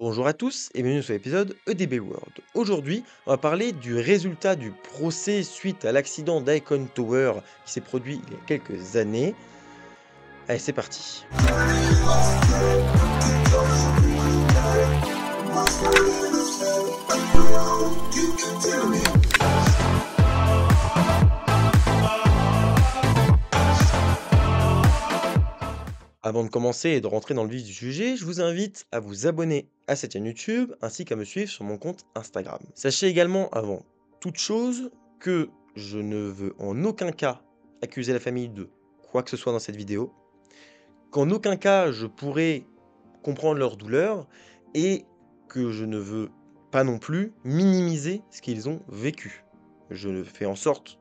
Bonjour à tous et bienvenue sur l'épisode EDB World. Aujourd'hui, on va parler du résultat du procès suite à l'accident d'Icon Tower qui s'est produit il y a quelques années. Allez, c'est parti. Avant de commencer et de rentrer dans le vif du sujet, je vous invite à vous abonner à cette chaîne YouTube ainsi qu'à me suivre sur mon compte Instagram. Sachez également, avant toute chose, que je ne veux en aucun cas accuser la famille de quoi que ce soit dans cette vidéo, qu'en aucun cas je pourrais comprendre leur douleur et que je ne veux pas non plus minimiser ce qu'ils ont vécu. Je fais en sorte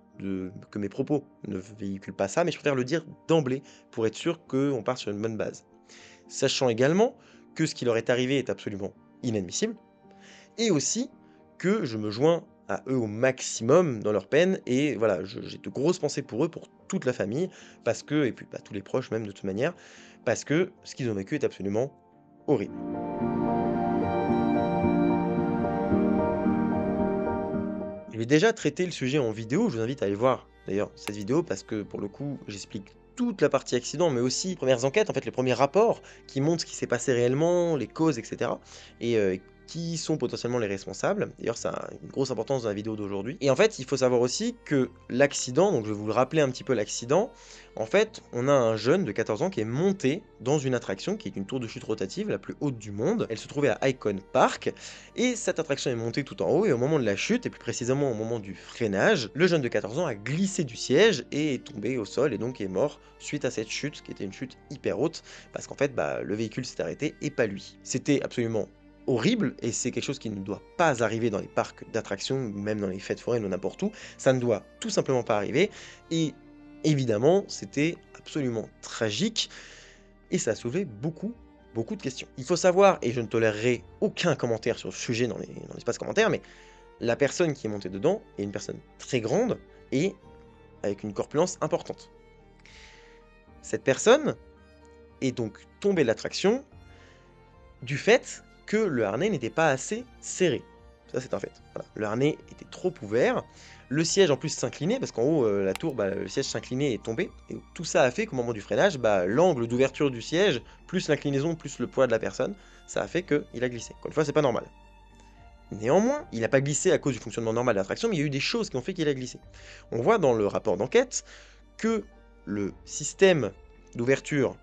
que mes propos ne véhiculent pas ça, mais je préfère le dire d'emblée pour être sûr qu'on part sur une bonne base. Sachant également que ce qui leur est arrivé est absolument inadmissible et aussi que je me joins à eux au maximum dans leur peine et voilà, j'ai de grosses pensées pour eux, pour toute la famille, parce que, et puis bah, tous les proches même de toute manière, parce que ce qu'ils ont vécu est absolument horrible. Je vais déjà traiter le sujet en vidéo, je vous invite à aller voir d'ailleurs cette vidéo parce que pour le coup j'explique toute la partie accident mais aussi les premières enquêtes, en fait les premiers rapports qui montrent ce qui s'est passé réellement, les causes etc. Et qui sont potentiellement les responsables. D'ailleurs ça a une grosse importance dans la vidéo d'aujourd'hui. Et en fait il faut savoir aussi que l'accident, donc je vais vous le rappeler un petit peu l'accident, en fait on a un jeune de 14 ans qui est monté dans une attraction qui est une tour de chute rotative la plus haute du monde. Elle se trouvait à Icon Park. Et cette attraction est montée tout en haut et au moment de la chute, et plus précisément au moment du freinage, le jeune de 14 ans a glissé du siège et est tombé au sol et donc est mort suite à cette chute, qui était une chute hyper haute, parce qu'en fait bah, le véhicule s'est arrêté et pas lui. C'était absolument horrible et c'est quelque chose qui ne doit pas arriver dans les parcs d'attractions, même dans les fêtes foraines ou n'importe où, ça ne doit tout simplement pas arriver et évidemment c'était absolument tragique et ça a soulevé beaucoup de questions. Il faut savoir, et je ne tolérerai aucun commentaire sur le sujet dans l'espace commentaire, mais la personne qui est montée dedans est une personne très grande et avec une corpulence importante. Cette personne est donc tombée de l'attraction du fait que le harnais n'était pas assez serré. Ça c'est un fait. Voilà. Le harnais était trop ouvert, le siège en plus s'inclinait, parce qu'en haut, la tour, bah, le siège s'inclinait et tombait, et tout ça a fait qu'au moment du freinage, bah, l'angle d'ouverture du siège, plus l'inclinaison, plus le poids de la personne, ça a fait qu'il a glissé. Encore une fois, c'est pas normal. Néanmoins, il n'a pas glissé à cause du fonctionnement normal de l'attraction, mais il y a eu des choses qui ont fait qu'il a glissé. On voit dans le rapport d'enquête que le système d'ouverture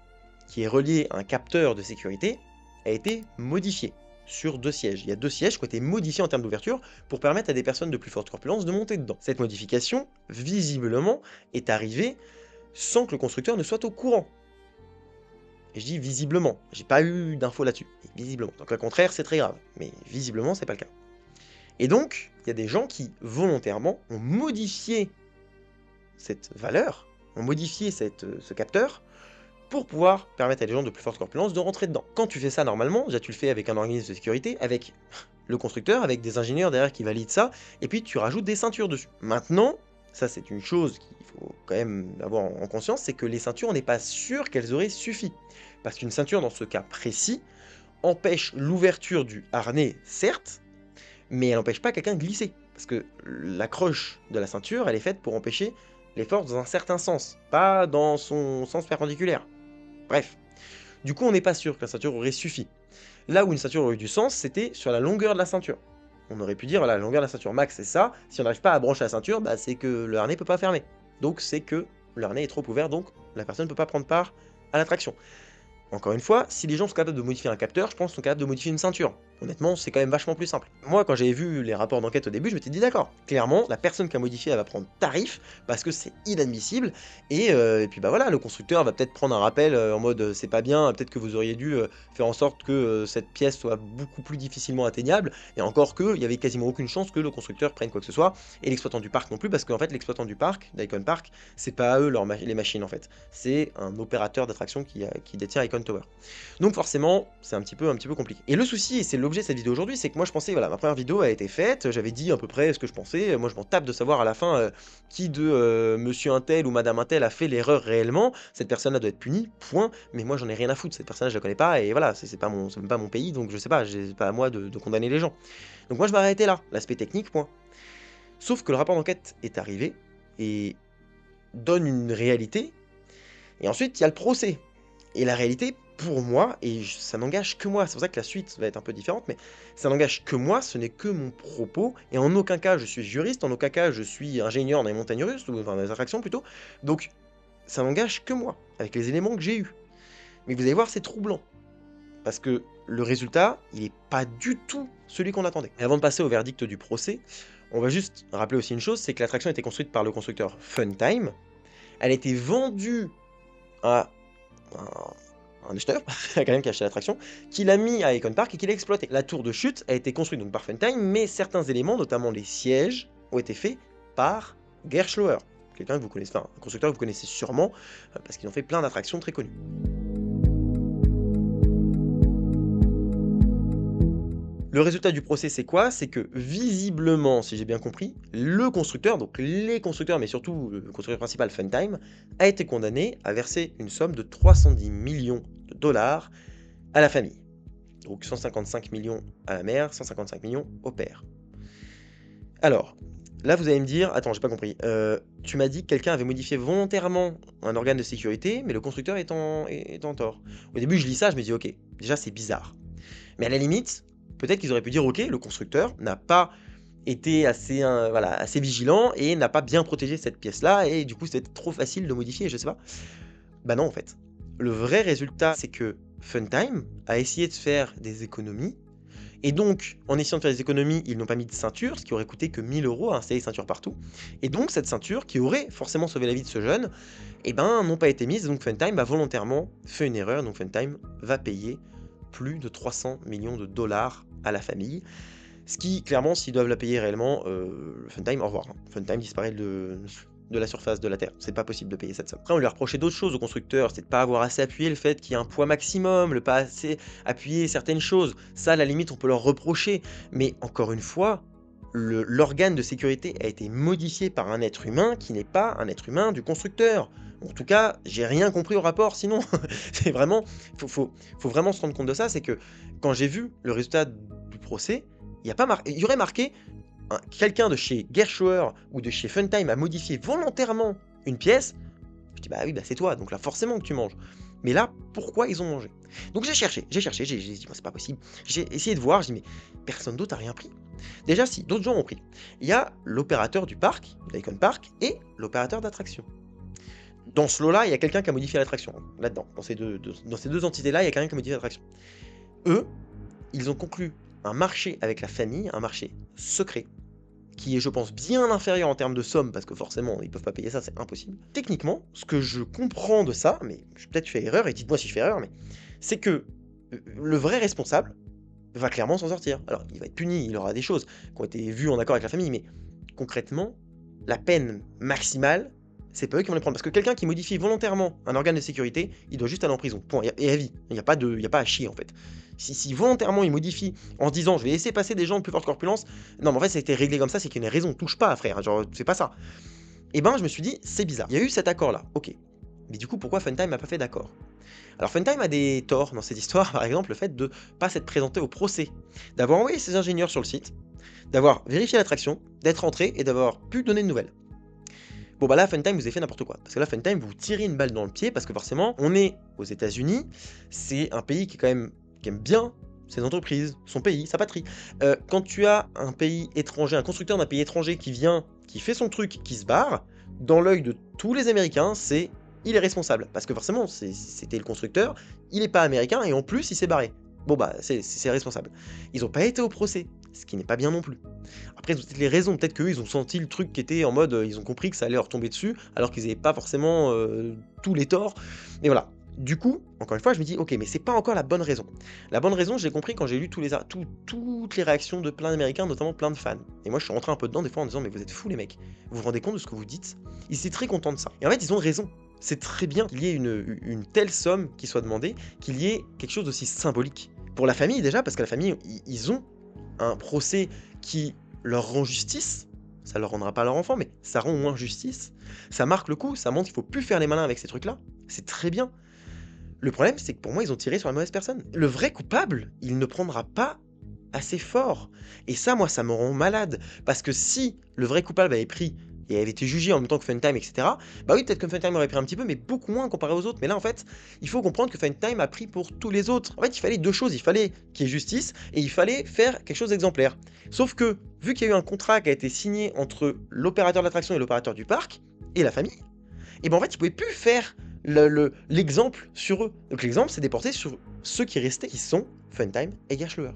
qui est relié à un capteur de sécurité a été modifié sur 2 sièges. Il y a 2 sièges qui ont été modifiés en termes d'ouverture pour permettre à des personnes de plus forte corpulence de monter dedans. Cette modification, visiblement, est arrivée sans que le constructeur ne soit au courant. Et je dis visiblement, j'ai pas eu d'infos là-dessus. Visiblement. Donc le contraire, c'est très grave. Mais visiblement, c'est pas le cas. Et donc, il y a des gens qui, volontairement, ont modifié cette valeur, ont modifié ce capteur, pour pouvoir permettre à des gens de plus forte corpulence de rentrer dedans. Quand tu fais ça normalement, déjà tu le fais avec un organisme de sécurité, avec le constructeur, avec des ingénieurs derrière qui valident ça, et puis tu rajoutes des ceintures dessus. Maintenant, ça c'est une chose qu'il faut quand même avoir en conscience, c'est que les ceintures, on n'est pas sûr qu'elles auraient suffi. Parce qu'une ceinture, dans ce cas précis, empêche l'ouverture du harnais, certes, mais elle n'empêche pas quelqu'un de glisser. Parce que l'accroche de la ceinture, elle est faite pour empêcher les forces dans un certain sens, pas dans son sens perpendiculaire. Bref. Du coup, on n'est pas sûr que la ceinture aurait suffi. Là où une ceinture aurait eu du sens, c'était sur la longueur de la ceinture. On aurait pu dire, voilà, la longueur de la ceinture max, c'est ça. Si on n'arrive pas à brancher la ceinture, bah, c'est que le harnais ne peut pas fermer. Donc c'est que le harnais est trop ouvert, donc la personne ne peut pas prendre part à l'attraction. Encore une fois, si les gens sont capables de modifier un capteur, je pense qu'ils sont capables de modifier une ceinture. Honnêtement, c'est quand même vachement plus simple. Moi, quand j'avais vu les rapports d'enquête au début, je m'étais dit d'accord. Clairement, la personne qui a modifié, elle va prendre tarif, parce que c'est inadmissible. Et puis bah voilà, le constructeur va peut-être prendre un rappel en mode c'est pas bien, peut-être que vous auriez dû faire en sorte que cette pièce soit beaucoup plus difficilement atteignable. Et encore que, il y avait quasiment aucune chance que le constructeur prenne quoi que ce soit, et l'exploitant du parc non plus, parce qu'en fait, l'exploitant du parc, d'Icon Park, c'est pas à eux les machines en fait. C'est un opérateur d'attraction qui détient Icon Tower. Donc forcément, c'est un petit peu compliqué. Et le souci, et c'est le l'objet de cette vidéo aujourd'hui, c'est que moi je pensais, voilà, ma première vidéo a été faite, j'avais dit à peu près ce que je pensais, moi je m'en tape de savoir à la fin qui de monsieur untel ou madame untel a fait l'erreur réellement, cette personne-là doit être punie, point, mais moi j'en ai rien à foutre, cette personne-là je la connais pas, et voilà, c'est même pas mon pays, donc je sais pas, c'est pas à moi de condamner les gens. Donc moi je m'arrêtais là, l'aspect technique, point. Sauf que le rapport d'enquête est arrivé, et donne une réalité, et ensuite il y a le procès. Et la réalité, pour moi, et ça n'engage que moi, c'est pour ça que la suite va être un peu différente, mais ça n'engage que moi, ce n'est que mon propos, et en aucun cas je suis juriste, en aucun cas je suis ingénieur dans les montagnes russes, ou enfin dans les attractions plutôt, donc ça n'engage que moi, avec les éléments que j'ai eus. Mais vous allez voir, c'est troublant, parce que le résultat, il n'est pas du tout celui qu'on attendait. Et avant de passer au verdict du procès, on va juste rappeler aussi une chose, c'est que l'attraction a été construite par le constructeur Funtime, elle a été vendue à un acheteur, quelqu'un qui a acheté l'attraction, qui l'a mis à Icon Park et qui l'a exploité. La tour de chute a été construite donc par Funtime, mais certains éléments, notamment les sièges, ont été faits par Gerstlauer, quelqu'un que vous connaissez, enfin un constructeur que vous connaissez sûrement, parce qu'ils ont fait plein d'attractions très connues. Le résultat du procès, c'est quoi? C'est que, visiblement, si j'ai bien compris, le constructeur, donc les constructeurs, mais surtout le constructeur principal, Funtime, a été condamné à verser une somme de 310 millions de dollars à la famille. Donc 155 millions à la mère, 155 millions au père. Alors, là vous allez me dire, attends, j'ai pas compris, tu m'as dit que quelqu'un avait modifié volontairement un organe de sécurité, mais le constructeur est en tort. Au début, je lis ça, je me dis, ok, déjà c'est bizarre. Mais à la limite, peut-être qu'ils auraient pu dire, ok, le constructeur n'a pas été assez, voilà, assez vigilant et n'a pas bien protégé cette pièce-là, et du coup c'était trop facile de modifier, je sais pas. Bah non, en fait. Le vrai résultat, c'est que Funtime a essayé de faire des économies, et donc, en essayant de faire des économies, ils n'ont pas mis de ceinture, ce qui aurait coûté que 1000 € à installer des ceintures partout. Et donc, cette ceinture, qui aurait forcément sauvé la vie de ce jeune, eh ben, n'ont pas été mises, donc Funtime a volontairement fait une erreur, donc Funtime va payer plus de 300 millions de dollars à la famille. Ce qui, clairement, s'ils doivent la payer réellement, Funtime, au revoir. Hein. Funtime disparaît de la surface de la Terre. C'est pas possible de payer cette somme. Après, on lui a reproché d'autres choses au constructeur, c'est de pas avoir assez appuyé le fait qu'il y ait un poids maximum, le pas assez appuyer certaines choses. Ça, à la limite, on peut leur reprocher. Mais encore une fois, l'organe de sécurité a été modifié par un être humain qui n'est pas un être humain du constructeur. En tout cas, j'ai rien compris au rapport, sinon, c'est vraiment... Faut vraiment se rendre compte de ça, c'est que quand j'ai vu le résultat du procès, il y aurait marqué quelqu'un de chez Gerstlauer ou de chez Funtime a modifié volontairement une pièce. Je dis bah oui, bah c'est toi, donc là forcément que tu manges. Mais là, pourquoi ils ont mangé? Donc j'ai cherché, j'ai dit bah, c'est pas possible. J'ai essayé de voir, j'ai dit mais personne d'autre a rien pris. Déjà si, d'autres gens ont pris. Il y a l'opérateur du parc, d'Icon Park, et l'opérateur d'attraction. Dans ce lot-là, il y a quelqu'un qui a modifié l'attraction. Là-dedans, dans ces deux entités-là, il y a quelqu'un qui a modifié l'attraction. Eux, ils ont conclu un marché avec la famille, un marché secret, qui est, je pense, bien inférieur en termes de somme, parce que forcément, ils peuvent pas payer ça, c'est impossible. Techniquement, ce que je comprends de ça, mais peut-être je fais erreur, et dites-moi si je fais erreur, mais c'est que le vrai responsable va clairement s'en sortir. Alors, il va être puni, il aura des choses qui ont été vues en accord avec la famille, mais concrètement, la peine maximale, c'est pas eux qui vont les prendre. Parce que quelqu'un qui modifie volontairement un organe de sécurité, il doit juste aller en prison. Point. Et à vie. Il n'y a pas à chier, en fait. Si volontairement il modifie en se disant je vais laisser passer des gens de plus forte corpulence, non mais en fait ça a été réglé comme ça, c'est qu'il y a une raison, touche pas frère, genre c'est pas ça. Et ben je me suis dit c'est bizarre, il y a eu cet accord là, ok. Mais du coup pourquoi Funtime n'a pas fait d'accord? Alors Funtime a des torts dans cette histoire, par exemple le fait de pas s'être présenté au procès, d'avoir envoyé ses ingénieurs sur le site, d'avoir vérifié l'attraction, d'être rentré et d'avoir pu donner de nouvelles. Bon bah là Funtime vous avez fait n'importe quoi, parce que là Funtime vous tirez une balle dans le pied, parce que forcément on est aux États-Unis, c'est un pays qui est quand même qui aime bien ses entreprises, son pays, sa patrie. Quand tu as un pays étranger, un constructeur d'un pays étranger qui vient, qui fait son truc, qui se barre, dans l'œil de tous les Américains, c'est il est responsable. Parce que forcément, c'était le constructeur, il n'est pas américain et en plus il s'est barré. Bon bah, c'est responsable. Ils n'ont pas été au procès, ce qui n'est pas bien non plus. Après, ils ont peut-être les raisons, peut-être qu'eux, ils ont senti le truc qui était en mode, ils ont compris que ça allait leur tomber dessus, alors qu'ils n'avaient pas forcément tous les torts. Mais voilà. Du coup, encore une fois, je me dis, ok, mais c'est pas encore la bonne raison. La bonne raison, j'ai compris quand j'ai lu toutes les réactions de plein d'Américains, notamment plein de fans. Et moi, je suis rentré un peu dedans des fois en disant, mais vous êtes fous les mecs. Vous vous rendez compte de ce que vous dites? Ils étaient très contents de ça. Et en fait, ils ont raison. C'est très bien qu'il y ait une telle somme qui soit demandée, qu'il y ait quelque chose d'aussi symbolique. Pour la famille déjà, parce que la famille, ils ont un procès qui leur rend justice. Ça leur rendra pas leur enfant, mais ça rend au moins justice. Ça marque le coup, ça montre qu'il faut plus faire les malins avec ces trucs-là. C'est très bien. Le problème, c'est que pour moi, ils ont tiré sur la mauvaise personne. Le vrai coupable, il ne prendra pas assez fort. Et ça, moi, ça me rend malade. Parce que si le vrai coupable avait pris et avait été jugé en même temps que Funtime, etc., bah oui, peut-être que Funtime aurait pris un petit peu, mais beaucoup moins comparé aux autres. Mais là, en fait, il faut comprendre que Funtime a pris pour tous les autres. En fait, il fallait deux choses. Il fallait qu'il y ait justice et il fallait faire quelque chose d'exemplaire. Sauf que, vu qu'il y a eu un contrat qui a été signé entre l'opérateur d'attraction et l'opérateur du parc, et la famille, et ben en fait, ils pouvaient plus faire l'exemple sur eux. Donc l'exemple, c'est déporté sur ceux qui restaient, qui sont Funtime et Gerschleuer.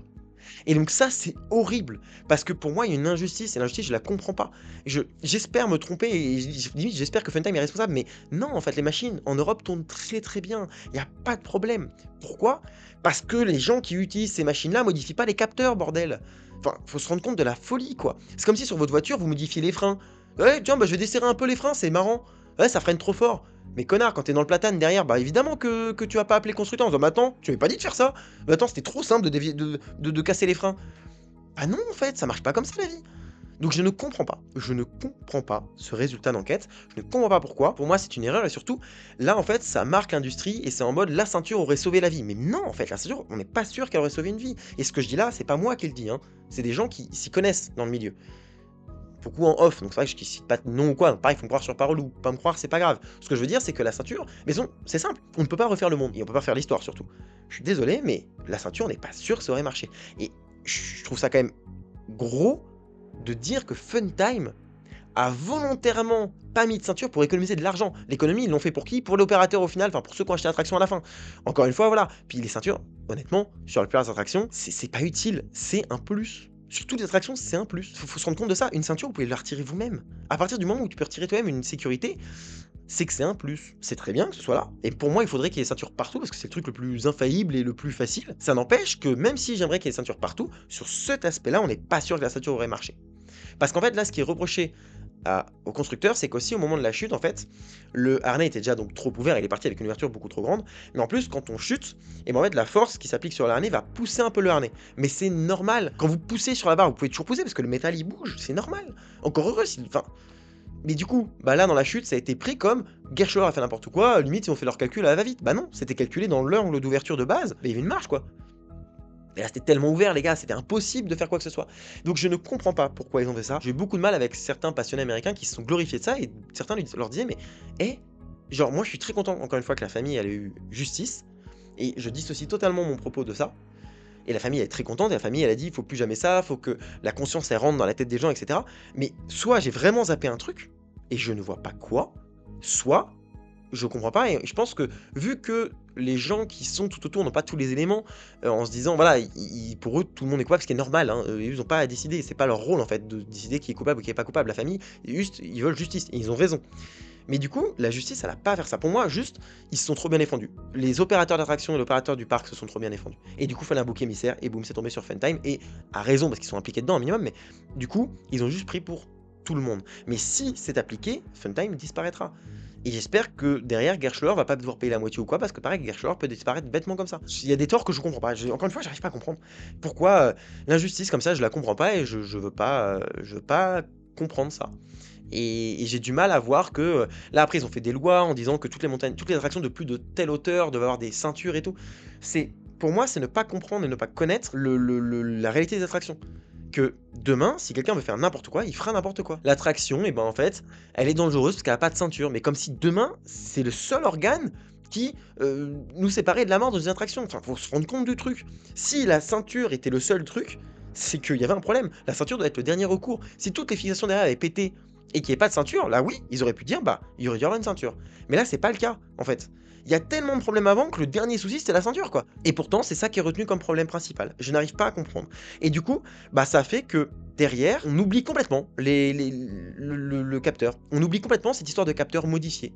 Et donc ça, c'est horrible, parce que pour moi, il y a une injustice, et l'injustice, je la comprends pas. J'espère me tromper, et limite, j'espère que Funtime est responsable, mais non, en fait, les machines en Europe tournent très très bien, il n'y a pas de problème. Pourquoi? Parce que les gens qui utilisent ces machines-là modifient pas les capteurs, bordel. Enfin, faut se rendre compte de la folie, quoi. C'est comme si sur votre voiture, vous modifiez les freins. Ouais, tiens, bah je vais desserrer un peu les freins, c'est marrant. Ouais, ça freine trop fort. Mais connard, quand t'es dans le platane derrière, bah évidemment que tu vas pas appeler le constructeur en disant, bah attends, tu m'avais pas dit de faire ça. Bah attends, c'était trop simple de casser les freins. Bah non, en fait, ça marche pas comme ça la vie. Donc je ne comprends pas. Je ne comprends pas ce résultat d'enquête. Je ne comprends pas pourquoi. Pour moi, c'est une erreur et surtout, là, en fait, ça marque l'industrie et c'est en mode la ceinture aurait sauvé la vie. Mais non, en fait, la ceinture, on n'est pas sûr qu'elle aurait sauvé une vie. Et ce que je dis là, c'est pas moi qui le dis, hein. C'est des gens qui s'y connaissent dans le milieu. Beaucoup en off, donc c'est vrai que je ne cite pas de nom ou quoi, donc pareil, il faut me croire sur parole ou pas me croire, c'est pas grave. Ce que je veux dire, c'est que la ceinture, mais c'est simple, on ne peut pas refaire le monde, et on peut pas faire l'histoire surtout. Je suis désolé, mais la ceinture, on n'est pas sûr que ça aurait marché. Et je trouve ça quand même gros de dire que Funtime a volontairement pas mis de ceinture pour économiser de l'argent. L'économie, ils l'ont fait pour qui? Pour l'opérateur au final, enfin pour ceux qui ont acheté l'attraction à la fin. Encore une fois, voilà. Puis les ceintures, honnêtement, sur la plupart des attractions, c'est pas utile, c'est un plus. Sur toutes les attractions, c'est un plus. Faut se rendre compte de ça. Une ceinture, vous pouvez la retirer vous-même. À partir du moment où tu peux retirer toi-même une sécurité, c'est que c'est un plus. C'est très bien que ce soit là. Et pour moi, il faudrait qu'il y ait des ceintures partout parce que c'est le truc le plus infaillible et le plus facile. Ça n'empêche que même si j'aimerais qu'il y ait des ceintures partout, sur cet aspect-là, on n'est pas sûr que la ceinture aurait marché. Parce qu'en fait, là, ce qui est reproché au constructeur, c'est qu'aussi au moment de la chute, en fait, le harnais était déjà donc trop ouvert, il est parti avec une ouverture beaucoup trop grande, mais en plus, quand on chute, et ben en fait, la force qui s'applique sur le harnais va pousser un peu le harnais. Mais c'est normal. Quand vous poussez sur la barre, vous pouvez toujours pousser parce que le métal il bouge, c'est normal. Encore heureux, enfin. Mais du coup, bah là dans la chute, ça a été pris comme Gerschauer a fait n'importe quoi, limite ils ont fait leur calcul à la va-vite. Bah non, c'était calculé dans l'angle d'ouverture de base, mais il y avait une marge quoi. Mais là, c'était tellement ouvert, les gars, c'était impossible de faire quoi que ce soit. Donc je ne comprends pas pourquoi ils ont fait ça. J'ai eu beaucoup de mal avec certains passionnés américains qui se sont glorifiés de ça, et certains leur disaient, mais, genre, moi je suis très content, encore une fois, que la famille, elle ait eu justice, et je dissocie totalement mon propos de ça. Et la famille, elle est très contente, et la famille, elle a dit, il faut plus jamais ça, faut que la conscience, elle rentre dans la tête des gens, etc. Mais soit j'ai vraiment zappé un truc, et je ne vois pas quoi, soit je comprends pas et je pense que vu que les gens qui sont tout autour n'ont pas tous les éléments, en se disant voilà, pour eux tout le monde est coupable, ce qui est normal, hein, ils ont pas à décider, c'est pas leur rôle en fait de décider qui est coupable ou qui est pas coupable. La famille, juste, ils veulent justice et ils ont raison. Mais du coup, la justice, elle a pas à faire ça. Pour moi, juste, ils se sont trop bien défendus. Les opérateurs d'attraction et l'opérateur du parc se sont trop bien défendus. Et du coup, il fallait un bouc émissaire et boum, c'est tombé sur Funtime et à raison parce qu'ils sont impliqués dedans un minimum, mais du coup, ils ont juste pris pour tout le monde. Mais si c'est appliqué, Funtime disparaîtra. Et j'espère que derrière, Gerschauer va pas devoir payer la moitié ou quoi, parce que pareil, Gerschauer peut disparaître bêtement comme ça. Il y a des torts que je comprends pas. Encore une fois, j'arrive pas à comprendre. Pourquoi l'injustice comme ça, je la comprends pas et je veux pas comprendre ça. Et j'ai du mal à voir que là après ils ont fait des lois en disant que toutes les montagnes, toutes les attractions de plus de telle hauteur doivent avoir des ceintures et tout. C'est pour moi, c'est ne pas comprendre et ne pas connaître la réalité des attractions. Que demain, si quelqu'un veut faire n'importe quoi, il fera n'importe quoi. L'attraction, et ben en fait, elle est dangereuse parce qu'elle a pas de ceinture. Mais comme si demain, c'est le seul organe qui nous séparait de la mort dans une attraction. Enfin, faut se rendre compte du truc. Si la ceinture était le seul truc, c'est qu'il y avait un problème. La ceinture doit être le dernier recours. Si toutes les fixations derrière avaient pété et qu'il n'y ait pas de ceinture, là oui, ils auraient pu dire bah il y aura une ceinture. Mais là, c'est pas le cas, en fait. Il y a tellement de problèmes avant que le dernier souci c'était la ceinture quoi. Et pourtant, c'est ça qui est retenu comme problème principal. Je n'arrive pas à comprendre. Et du coup, bah ça fait que derrière, on oublie complètement le capteur. On oublie complètement cette histoire de capteur modifié.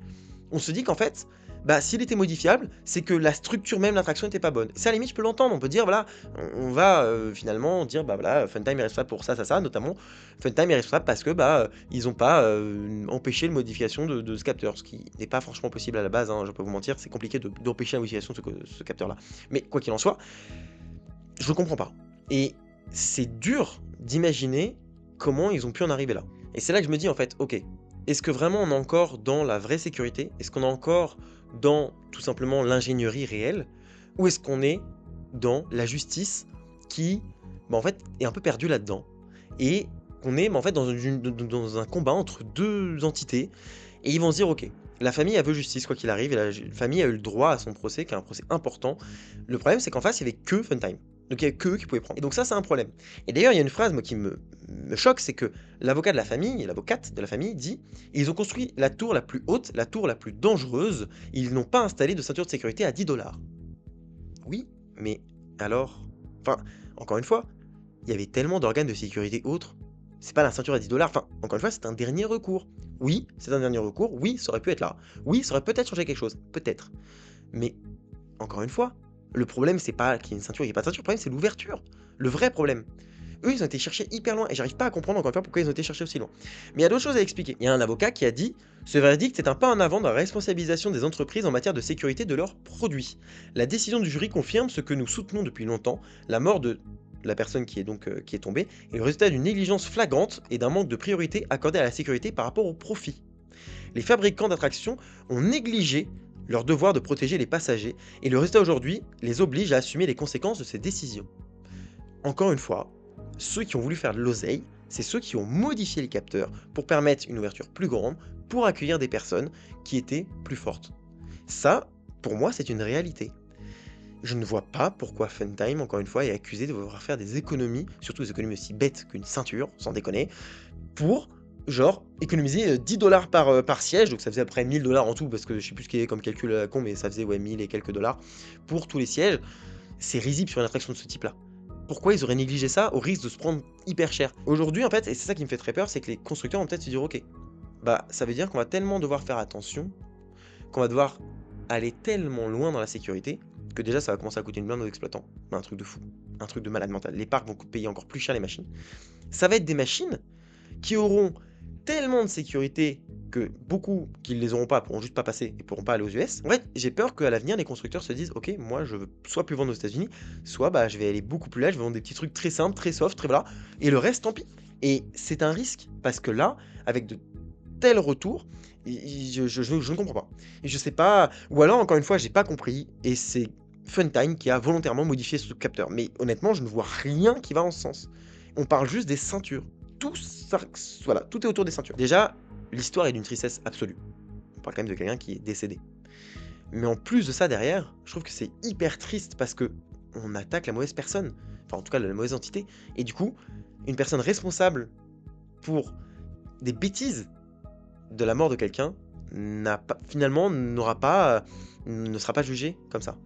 On se dit qu'en fait, bah, s'il était modifiable, c'est que la structure même de l'attraction n'était pas bonne. Ça, à la limite, je peux l'entendre. On peut dire, voilà, on va finalement dire, bah voilà, Funtime est responsable pour ça, ça, ça, notamment. Funtime est responsable parce que, bah, ils n'ont pas empêché la modification de ce capteur, ce qui n'est pas franchement possible à la base, hein, je peux vous mentir, c'est compliqué d'empêcher la modification de ce capteur-là. Mais quoi qu'il en soit, Je comprends pas. Et c'est dur d'imaginer comment ils ont pu en arriver là. Et c'est là que je me dis en fait, OK, est-ce que vraiment on est encore dans la vraie sécurité? Est-ce qu'on est encore dans tout simplement l'ingénierie réelle? Ou est-ce qu'on est dans la justice qui, en fait, est un peu perdue là-dedans? Et qu'on est, en fait, dans un combat entre 2 entités et ils vont se dire: «OK, la famille, elle veut justice quoi qu'il arrive et la famille a eu le droit à son procès, qui est un procès important». Le problème, c'est qu'en face, il y avait que Funtime. Donc il y avait qu'eux qui pouvaient prendre. Et donc ça, c'est un problème. Et d'ailleurs, il y a une phrase, moi, qui me choque, c'est que l'avocat de la famille, l'avocate de la famille dit: «Ils ont construit la tour la plus haute, la tour la plus dangereuse. Ils n'ont pas installé de ceinture de sécurité à 10 $.» Oui, mais alors? Enfin, encore une fois, il y avait tellement d'organes de sécurité autres. C'est pas la ceinture à 10 $. Enfin, encore une fois, c'est un dernier recours. Oui, c'est un dernier recours. Oui, ça aurait pu être là. Oui, ça aurait peut-être changé quelque chose. Peut-être. Mais encore une fois, le problème, c'est pas qu'il y ait une ceinture, il y ait pas de ceinture. Le problème, c'est l'ouverture. Le vrai problème. Eux, ils ont été chercher hyper loin et j'arrive pas à comprendre encore une fois pourquoi ils ont été chercher aussi loin. Mais il y a d'autres choses à expliquer. Il y a un avocat qui a dit: «Ce verdict est un pas en avant dans la responsabilisation des entreprises en matière de sécurité de leurs produits. La décision du jury confirme ce que nous soutenons depuis longtemps, la mort de la personne qui est donc qui est tombée est le résultat d'une négligence flagrante et d'un manque de priorité accordé à la sécurité par rapport au profit. Les fabricants d'attractions ont négligé leur devoir de protéger les passagers et le résultat aujourd'hui les oblige à assumer les conséquences de ces décisions.» Encore une fois, ceux qui ont voulu faire de l'oseille, c'est ceux qui ont modifié les capteurs pour permettre une ouverture plus grande, pour accueillir des personnes qui étaient plus fortes. Ça, pour moi, c'est une réalité. Je ne vois pas pourquoi Funtime, encore une fois, est accusé de vouloir faire des économies, surtout des économies aussi bêtes qu'une ceinture, sans déconner, pour, genre, économiser 10 $ par siège, donc ça faisait à peu près 1000 $ en tout, parce que je sais plus ce qu'il y avait comme calcul à la con, mais ça faisait ouais, 1000 et quelques dollars pour tous les sièges. C'est risible sur une attraction de ce type-là. Pourquoi ils auraient négligé ça au risque de se prendre hyper cher? Aujourd'hui, en fait, et c'est ça qui me fait très peur, c'est que les constructeurs vont peut-être se dire: «OK, bah, ça veut dire qu'on va tellement devoir faire attention, qu'on va devoir aller tellement loin dans la sécurité, que déjà ça va commencer à coûter une blinde aux exploitants.» Mais un truc de fou, un truc de malade mental. Les parcs vont payer encore plus cher les machines. Ça va être des machines qui auront tellement de sécurité que beaucoup qui ne les auront pas pourront juste pas passer et pourront pas aller aux US. En fait, j'ai peur qu'à l'avenir, les constructeurs se disent: «OK, moi je veux soit plus vendre aux États-Unis, soit bah, je vais aller beaucoup plus là, je vais vendre des petits trucs très simples, très soft, très voilà, et le reste, tant pis.» Et c'est un risque parce que là, avec de tels retours, je ne comprends pas. Et je sais pas, ou alors encore une fois, j'ai pas compris et c'est Funtime qui a volontairement modifié ce capteur. Mais honnêtement, je ne vois rien qui va en ce sens. On parle juste des ceintures. Tout ça, voilà, tout est autour des ceintures. Déjà, l'histoire est d'une tristesse absolue. On parle quand même de quelqu'un qui est décédé. Mais en plus de ça derrière, je trouve que c'est hyper triste parce que on attaque la mauvaise personne, enfin en tout cas la mauvaise entité, et du coup, une personne responsable pour des bêtises de la mort de quelqu'un n'a pas, finalement, n'aura pas, ne sera pas jugée comme ça.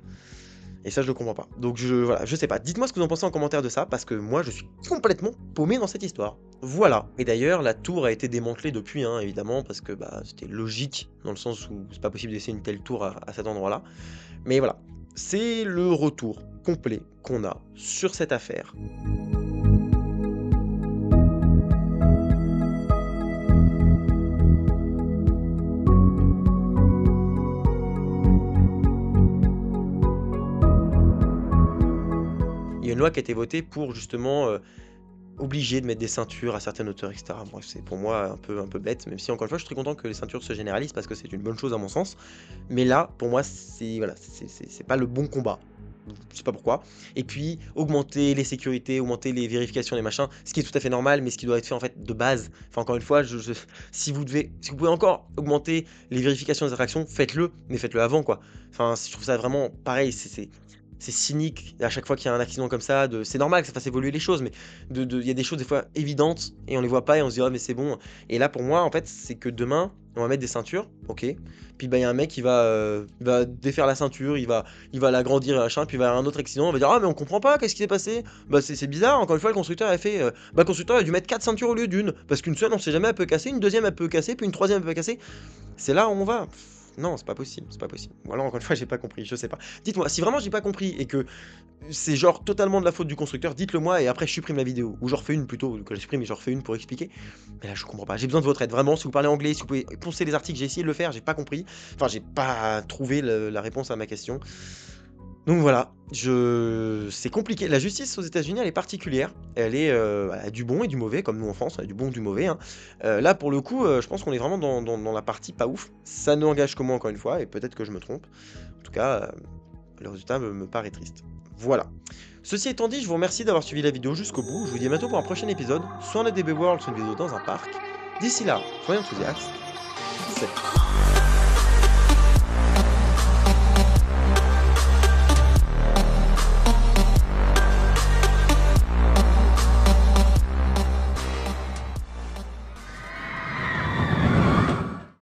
Et ça, je le comprends pas. Donc voilà, je sais pas. Dites-moi ce que vous en pensez en commentaire de ça, parce que moi, je suis complètement paumé dans cette histoire. Voilà. Et d'ailleurs, la tour a été démantelée depuis, hein, évidemment, parce que bah, c'était logique, dans le sens où c'est pas possible de laisser une telle tour à cet endroit-là. Mais voilà, c'est le retour complet qu'on a sur cette affaire. Il y a une loi qui a été votée pour justement obliger de mettre des ceintures à certaines hauteurs, et cetera. Bref, c'est pour moi un peu bête, même si encore une fois, je suis très content que les ceintures se généralisent parce que c'est une bonne chose à mon sens. Mais là, pour moi, c'est voilà, c'est pas le bon combat. Je sais pas pourquoi. Et puis, augmenter les sécurités, augmenter les vérifications, les machins, ce qui est tout à fait normal, mais ce qui doit être fait en fait de base. Enfin, encore une fois, si vous pouvez encore augmenter les vérifications des attractions, faites-le, mais faites-le avant, quoi. Enfin, je trouve ça vraiment pareil, c'est cynique à chaque fois qu'il y a un accident comme ça, c'est normal que ça fasse évoluer les choses, mais il y a des choses des fois évidentes et on les voit pas et on se dit: «Ah mais c'est bon.» Et là pour moi en fait, c'est que demain, on va mettre des ceintures, OK, puis bah, il y a un mec qui va défaire la ceinture, il va l'agrandir et machin, puis il va y avoir un autre accident, on va dire: «Ah mais on comprend pas, qu'est-ce qui s'est passé?» Bah, c'est bizarre, encore une fois le constructeur a fait, bah, le constructeur a dû mettre 4 ceintures au lieu d'une, parce qu'une seule on sait jamais elle peut casser, une deuxième elle peut casser, puis une troisième elle peut casser. C'est là où on va. Non, c'est pas possible, c'est pas possible. Ou alors encore une fois, j'ai pas compris, je sais pas. Dites-moi, si vraiment j'ai pas compris et que c'est genre totalement de la faute du constructeur, dites-le moi et après je supprime la vidéo. Ou je refais une plutôt, que je supprime et je refais une pour expliquer. Mais là, je comprends pas. J'ai besoin de votre aide, vraiment. Si vous parlez anglais, si vous pouvez poncer les articles, j'ai essayé de le faire, j'ai pas compris. Enfin, j'ai pas trouvé la réponse à ma question. Donc voilà, c'est compliqué. La justice aux États-Unis, elle est particulière. Elle a du bon et du mauvais, comme nous en France, on a du bon et du mauvais, hein. Là, pour le coup, je pense qu'on est vraiment dans la partie pas ouf. Ça n'engage que moi, encore une fois, et peut-être que je me trompe. En tout cas, le résultat me paraît triste. Voilà. Ceci étant dit, je vous remercie d'avoir suivi la vidéo jusqu'au bout. Je vous dis à bientôt pour un prochain épisode, soit en ADB World, soit une vidéo dans un parc. D'ici là, soyez enthousiastes. Salut.